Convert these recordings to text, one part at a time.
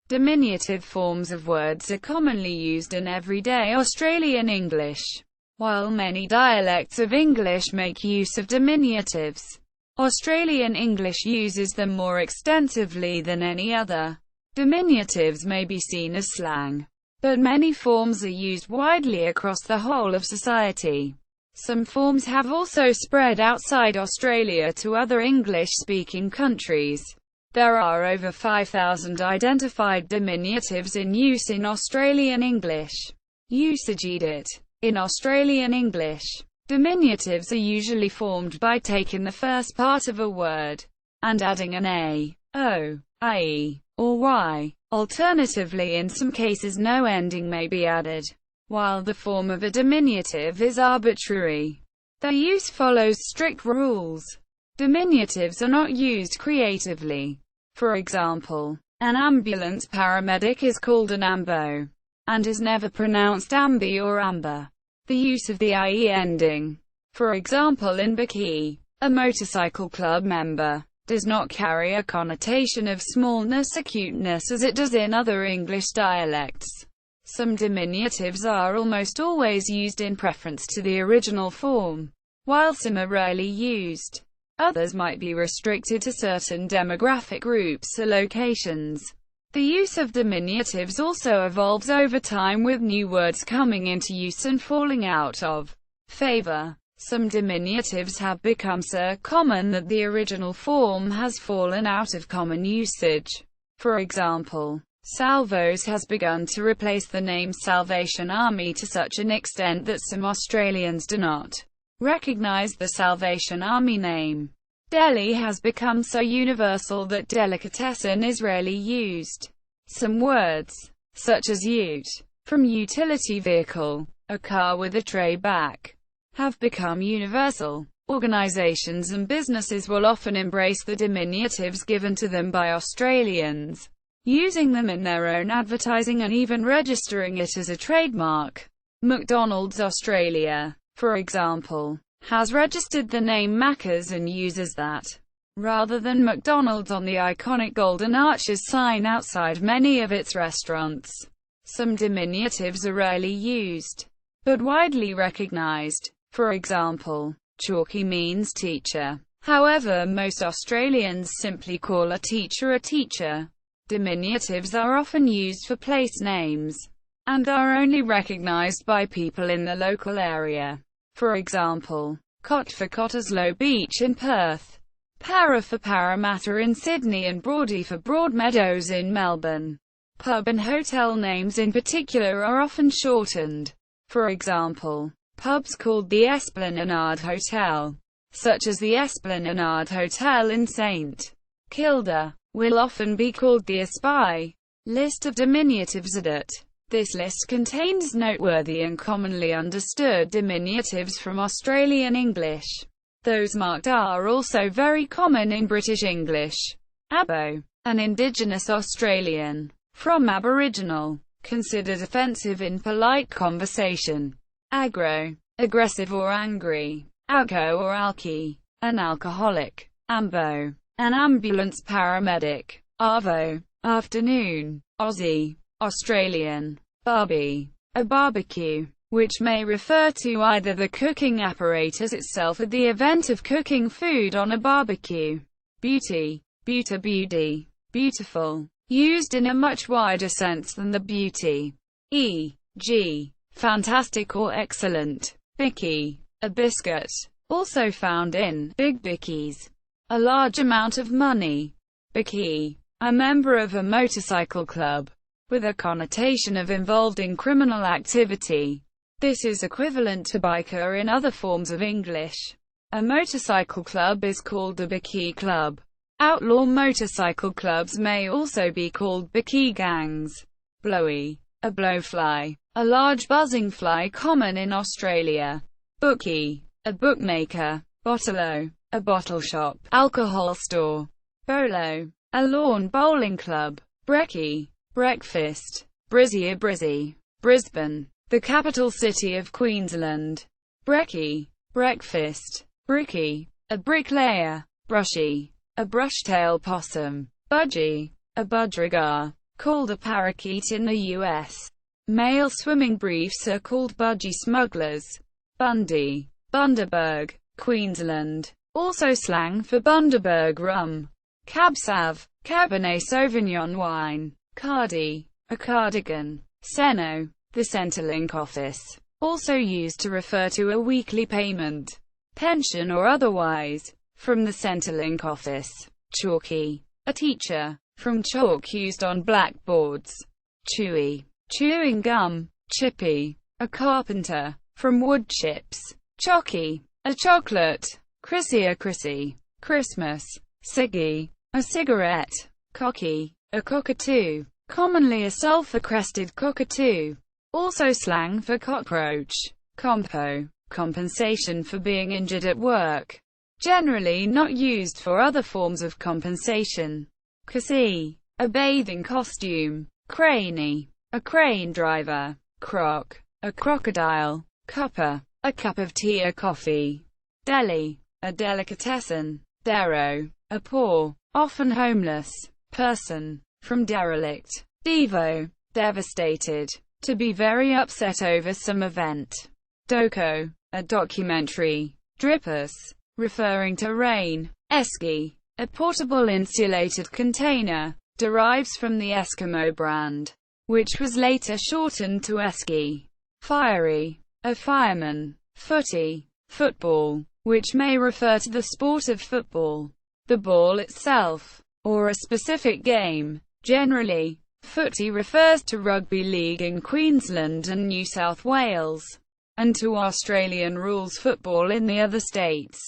Diminutive forms of words are commonly used in everyday Australian English. While many dialects of English make use of diminutives, Australian English uses them more extensively than any other. Diminutives may be seen as slang, but many forms are used widely across the whole of society. Some forms have also spread outside Australia to other English-speaking countries. There are over 5,000 identified diminutives in use in Australian English. Usage. Edit. In Australian English, diminutives are usually formed by taking the first part of a word and adding an a, o, ie, or y. Alternatively, in some cases no ending may be added. While the form of a diminutive is arbitrary, their use follows strict rules. Diminutives are not used creatively. For example, an ambulance paramedic is called an ambo, and is never pronounced ambi or amber. The use of the ie ending, for example in bikkie, a motorcycle club member, does not carry a connotation of smallness or cuteness as it does in other English dialects. Some diminutives are almost always used in preference to the original form, while some are rarely used. Others might be restricted to certain demographic groups or locations. The use of diminutives also evolves over time, with new words coming into use and falling out of favor. Some diminutives have become so common that the original form has fallen out of common usage. For example, Salvos has begun to replace the name Salvation Army to such an extent that some Australians do not recognize the Salvation Army name. Deli has become so universal that delicatessen is rarely used. Some words, such as ute, from utility vehicle, a car with a tray back, have become universal. Organizations and businesses will often embrace the diminutives given to them by Australians, using them in their own advertising and even registering it as a trademark. McDonald's Australia, for example, has registered the name Macca's and uses that, rather than McDonald's, on the iconic Golden Arches sign outside many of its restaurants. Some diminutives are rarely used, but widely recognized. For example, Chalky means teacher. However, most Australians simply call a teacher a teacher. Diminutives are often used for place names, and are only recognized by people in the local area. For example, Cot for Cottesloe Beach in Perth, Para for Parramatta in Sydney, and Broady for Broadmeadows in Melbourne. Pub and hotel names in particular are often shortened. For example, pubs called the Esplanade Hotel, such as the Esplanade Hotel in St Kilda, will often be called the Espy. List of diminutives. Edit. This list contains noteworthy and commonly understood diminutives from Australian English. Those marked are also very common in British English. Abo, an Indigenous Australian, from Aboriginal, considered offensive in polite conversation. Aggro, aggressive or angry. Alco or alky, an alcoholic. Ambo, an ambulance paramedic. Arvo, afternoon. Aussie, Australian. Barbie, a barbecue, which may refer to either the cooking apparatus itself or the event of cooking food on a barbecue. Beauty, beauty, beautiful, used in a much wider sense than the beauty, e.g., fantastic or excellent. Bicky, a biscuit, also found in big bickies, a large amount of money. Bikkie, a member of a motorcycle club, with a connotation of involved in criminal activity. This is equivalent to biker in other forms of English. A motorcycle club is called a bikkie club. Outlaw motorcycle clubs may also be called bikkie gangs. Blowy, a blowfly, a large buzzing fly common in Australia. Bookie, a bookmaker. Bottolo, a bottle shop, alcohol store. Bolo, a lawn bowling club. Brekkie, breakfast. Brizzy, a brizzy. Brisbane, the capital city of Queensland. Brekkie, breakfast. Bricky, a bricklayer. Brushy, a brushtail possum. Budgie, a budgerigar. called a parakeet in the U.S. Male swimming briefs are called budgie smugglers. Bundy, Bundaberg, Queensland. Also slang for Bundaberg rum. Cab Sav, Cabernet Sauvignon wine. Cardi, a cardigan. Seno, the Centrelink office. Also used to refer to a weekly payment, pension or otherwise, from the Centrelink office. Chalky, a teacher. From chalk used on blackboards. Chewy, chewing gum. Chippy, a carpenter. From wood chips. Chocky, a chocolate. Chrissy, a Chrissy. Christmas. Ciggy, a cigarette. Cocky, a cockatoo. Commonly a sulfur-crested cockatoo. Also slang for cockroach. Compo, compensation for being injured at work. Generally not used for other forms of compensation. Cassie, a bathing costume. Craney, a crane driver. Croc, a crocodile. Cuppa, a cup of tea or coffee. Deli, a delicatessen. Darrow, a poor, often homeless, person. From derelict. Devo, devastated. To be very upset over some event. Doco, a documentary. Drippers, referring to rain. Esky, a portable insulated container, derives from the Eskimo brand, which was later shortened to Esky. Fiery, a fireman. Footy, football, which may refer to the sport of football, the ball itself, or a specific game. Generally, footy refers to rugby league in Queensland and New South Wales, and to Australian rules football in the other states.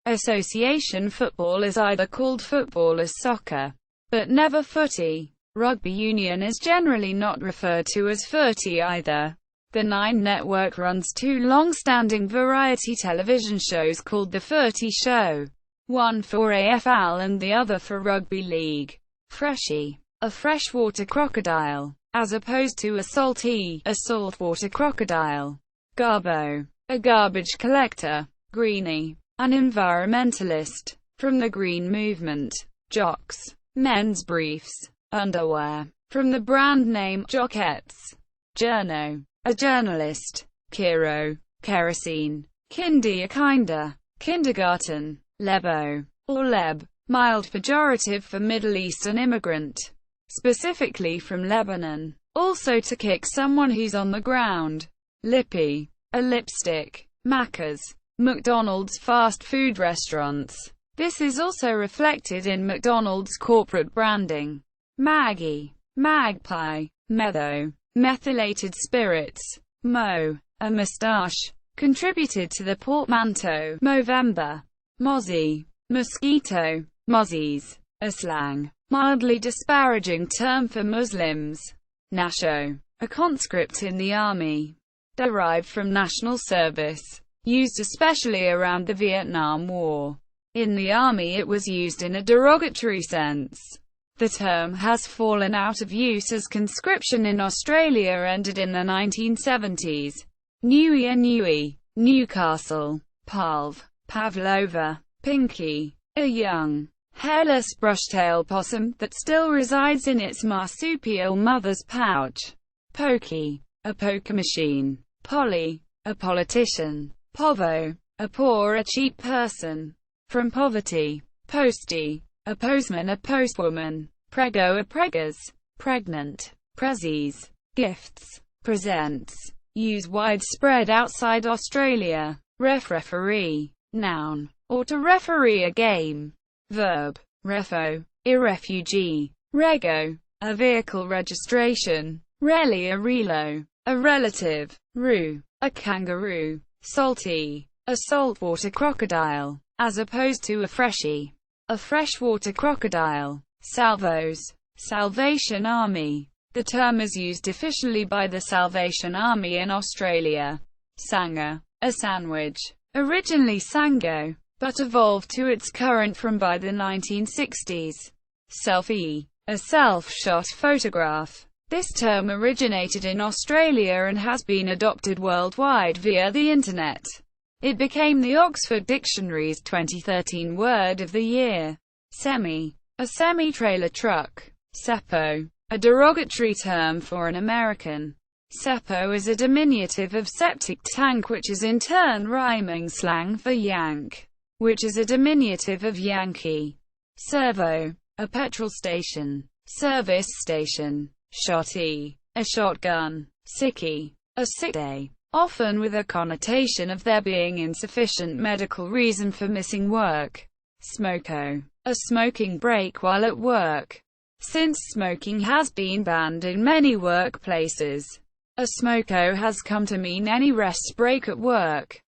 Association football is either called football or soccer, but never footy. Rugby union is generally not referred to as footy either. The Nine Network runs two long-standing variety television shows called The Footy Show, one for AFL and the other for Rugby League. Freshie, a freshwater crocodile, as opposed to a saltwater crocodile. Garbo, a garbage collector. Greenie, an environmentalist. From the Green Movement. Jocks, men's briefs. Underwear, from the brand name Jockettes. Journo, a journalist. Kiro, kerosene. Kindy, a kinda. Kindergarten. Lebo, or leb, mild pejorative for Middle Eastern immigrant, specifically from Lebanon. Also to kick someone who's on the ground. Lippy, a lipstick. Macca's, McDonald's fast food restaurants. This is also reflected in McDonald's corporate branding. Maggie, magpie. Metho, methylated spirits. Mo, a moustache. Contributed to the portmanteau. Movember. Mozzie, mosquito. Mozzies, a slang, mildly disparaging term for Muslims. Nasho, a conscript in the army. Derived from national service. Used especially around the Vietnam War. In the army it was used in a derogatory sense. The term has fallen out of use as conscription in Australia ended in the 1970s. Newie, a Newie. Newcastle. Palv, Pavlova. Pinky, a young, hairless brushtail possum that still resides in its marsupial mother's pouch. Pokey, a poker machine. Polly, a politician. Povo, a poor or cheap person. From poverty. Postie, a postman, a postwoman. Prego, a preggers. Pregnant. Prezzies, gifts. Presents, used widespread outside Australia. Referee, noun, or to referee a game. Verb, refo, a refugee. Rego, a vehicle registration. Reli, a relo, a relative. Roo, a kangaroo. Salty, a saltwater crocodile, as opposed to a freshie, a freshwater crocodile. Salvos, Salvation Army. The term is used officially by the Salvation Army in Australia. Sanger, a sandwich. Originally sango, but evolved to its current form by the 1960s. Selfie, a self-shot photograph. This term originated in Australia and has been adopted worldwide via the Internet. It became the Oxford Dictionary's 2013 Word of the Year. Semi, a semi-trailer truck. Seppo, a derogatory term for an American. Seppo is a diminutive of septic tank, which is in turn rhyming slang for yank, which is a diminutive of Yankee. Servo, a petrol station, service station. Shotty, a shotgun. Sicky, a sick day, often with a connotation of there being insufficient medical reason for missing work. Smoko, a smoking break while at work. Since smoking has been banned in many workplaces, a smoko has come to mean any rest break at work.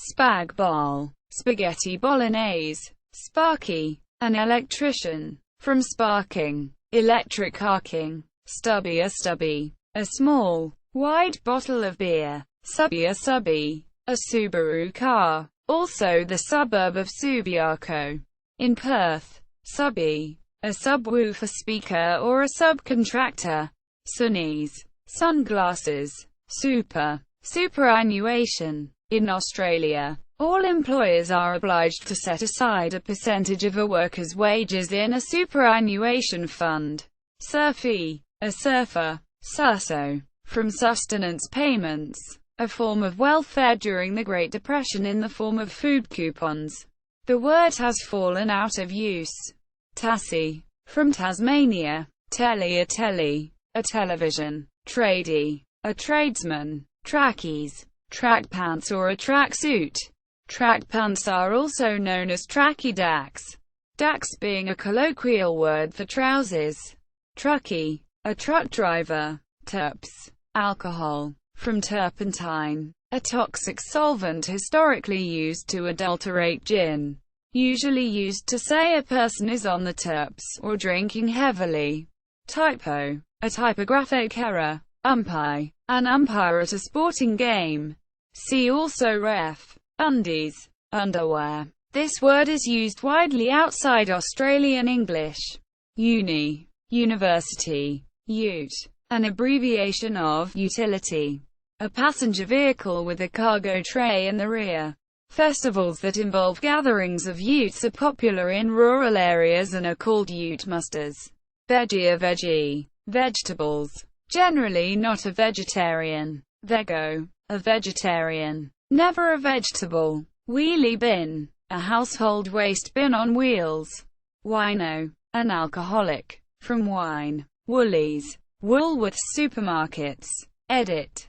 Spag bol, spaghetti bolognese. Sparky, an electrician. From sparking, electric arcing. Stubby, a small, wide bottle of beer. Subby, a Subaru car, also the suburb of Subiaco. In Perth, subby, a subwoofer speaker or a subcontractor. Sunnies, sunglasses. Superannuation. In Australia, all employers are obliged to set aside a percentage of a worker's wages in a superannuation fund. Surfy, a surfer. Susso, from sustenance payments, a form of welfare during the Great Depression in the form of food coupons. The word has fallen out of use. Tassie, from Tasmania. Telly, a television. Tradie, a tradesman. Trackies, track pants or a tracksuit. Track pants are also known as tracky dacks. Dacks being a colloquial word for trousers. Truckie, a truck driver. Terps, alcohol, from turpentine, a toxic solvent historically used to adulterate gin. Usually used to say a person is on the terps, or drinking heavily. Typo, a typographic error. Umpire, an umpire at a sporting game. See also ref. Undies, underwear. This word is used widely outside Australian English. Uni, university. Ute, an abbreviation of utility. A passenger vehicle with a cargo tray in the rear. Festivals that involve gatherings of utes are popular in rural areas and are called ute musters. Veggie, a veggie. Vegetables. Generally not a vegetarian. Vego, a vegetarian. Never a vegetable. Wheelie bin, a household waste bin on wheels. Wino, an alcoholic. From wine. Woolies, Woolworths supermarkets. Edit,